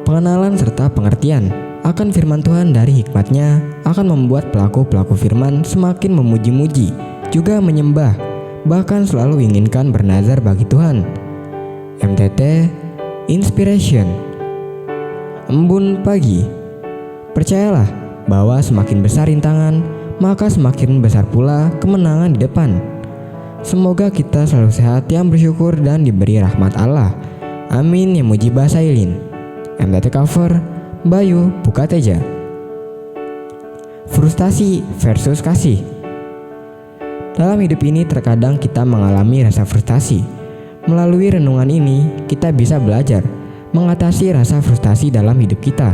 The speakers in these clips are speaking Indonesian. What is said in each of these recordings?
Pengenalan serta pengertian akan firman Tuhan dari hikmat-Nya akan membuat pelaku-pelaku firman semakin memuji-muji, juga menyembah, bahkan selalu inginkan bernazar bagi Tuhan. MTT Inspiration. Embun pagi. Percayalah bahwa semakin besar rintangan, maka semakin besar pula kemenangan di depan. Semoga kita selalu sehat, yang bersyukur dan diberi rahmat Allah. Amin ya mujibah sailin. MTT cover Bayu Pukateja. Frustasi versus kasih. Dalam hidup ini terkadang kita mengalami rasa frustasi. Melalui renungan ini kita bisa belajar mengatasi rasa frustasi dalam hidup kita.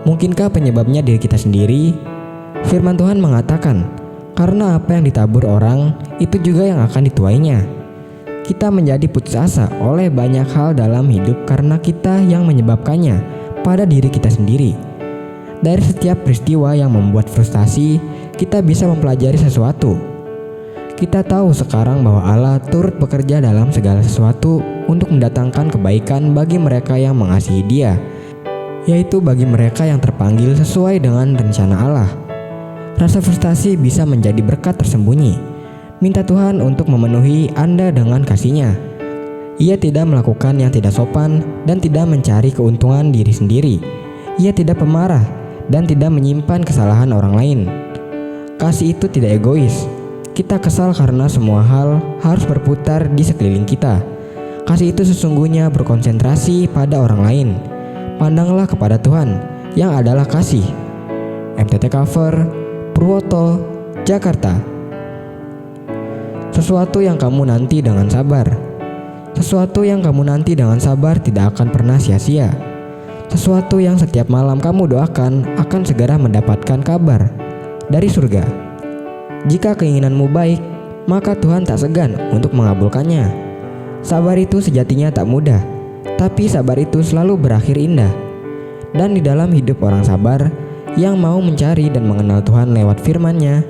Mungkinkah penyebabnya diri kita sendiri? Firman Tuhan mengatakan, karena apa yang ditabur orang, itu juga yang akan dituainya. Kita menjadi putus asa oleh banyak hal dalam hidup karena kita yang menyebabkannya pada diri kita sendiri. Dari setiap peristiwa yang membuat frustasi, kita bisa mempelajari sesuatu. Kita tahu sekarang bahwa Allah turut bekerja dalam segala sesuatu untuk mendatangkan kebaikan bagi mereka yang mengasihi Dia, yaitu bagi mereka yang terpanggil sesuai dengan rencana Allah. Rasa frustasi bisa menjadi berkat tersembunyi. Minta Tuhan untuk memenuhi Anda dengan kasih-Nya. Ia tidak melakukan yang tidak sopan dan tidak mencari keuntungan diri sendiri. Ia tidak pemarah dan tidak menyimpan kesalahan orang lain. Kasih itu tidak egois. Kita kesal karena semua hal harus berputar di sekeliling kita. Kasih itu sesungguhnya berkonsentrasi pada orang lain. Pandanglah kepada Tuhan yang adalah kasih. MTT cover Purwoto, Jakarta. Sesuatu yang kamu nanti dengan sabar. Sesuatu yang kamu nanti dengan sabar tidak akan pernah sia-sia. Sesuatu yang setiap malam kamu doakan akan segera mendapatkan kabar dari surga. Jika keinginanmu baik, maka Tuhan tak segan untuk mengabulkannya. Sabar itu sejatinya tak mudah, tapi sabar itu selalu berakhir indah. Dan di dalam hidup orang sabar yang mau mencari dan mengenal Tuhan lewat firman-Nya,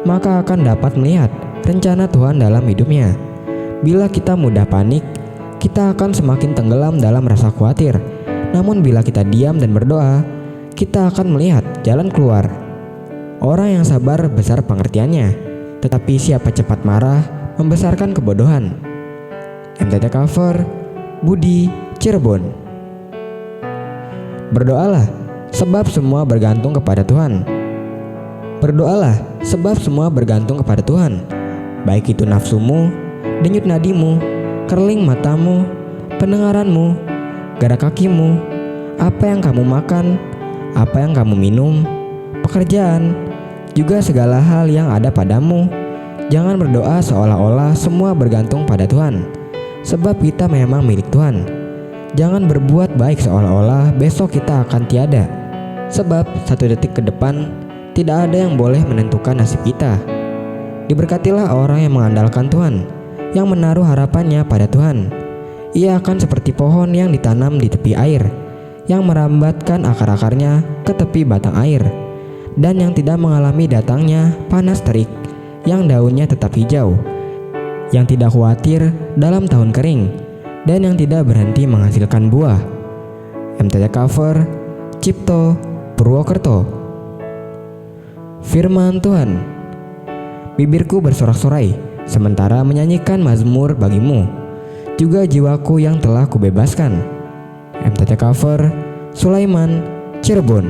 maka akan dapat melihat rencana Tuhan dalam hidupnya. Bila kita mudah panik, kita akan semakin tenggelam dalam rasa khawatir. Namun bila kita diam dan berdoa, kita akan melihat jalan keluar. Orang yang sabar besar pengertiannya, tetapi siapa cepat marah membesarkan kebodohan. MTT cover Budi, Cirebon. Berdoalah, sebab semua bergantung kepada Tuhan. Berdoalah, sebab semua bergantung kepada Tuhan. Baik itu nafsumu, denyut nadimu, kerling matamu, pendengaranmu, gerak kakimu, apa yang kamu makan, apa yang kamu minum, pekerjaan, juga segala hal yang ada padamu. Jangan berdoa seolah-olah semua bergantung pada Tuhan, sebab kita memang milik Tuhan. Jangan berbuat baik seolah-olah besok kita akan tiada, sebab 1 detik ke depan tidak ada yang boleh menentukan nasib kita. Diberkatilah orang yang mengandalkan Tuhan, yang menaruh harapannya pada Tuhan. Ia akan seperti pohon yang ditanam di tepi air, yang merambatkan akar-akarnya ke tepi batang air, dan yang tidak mengalami datangnya panas terik, yang daunnya tetap hijau, yang tidak khawatir dalam tahun kering, dan yang tidak berhenti menghasilkan buah. MTT cover Cipto, Purwokerto. Firman Tuhan. Bibirku bersorak-sorai sementara menyanyikan mazmur bagimu, juga jiwaku yang telah kubebaskan. MTT cover Sulaiman, Cirebon.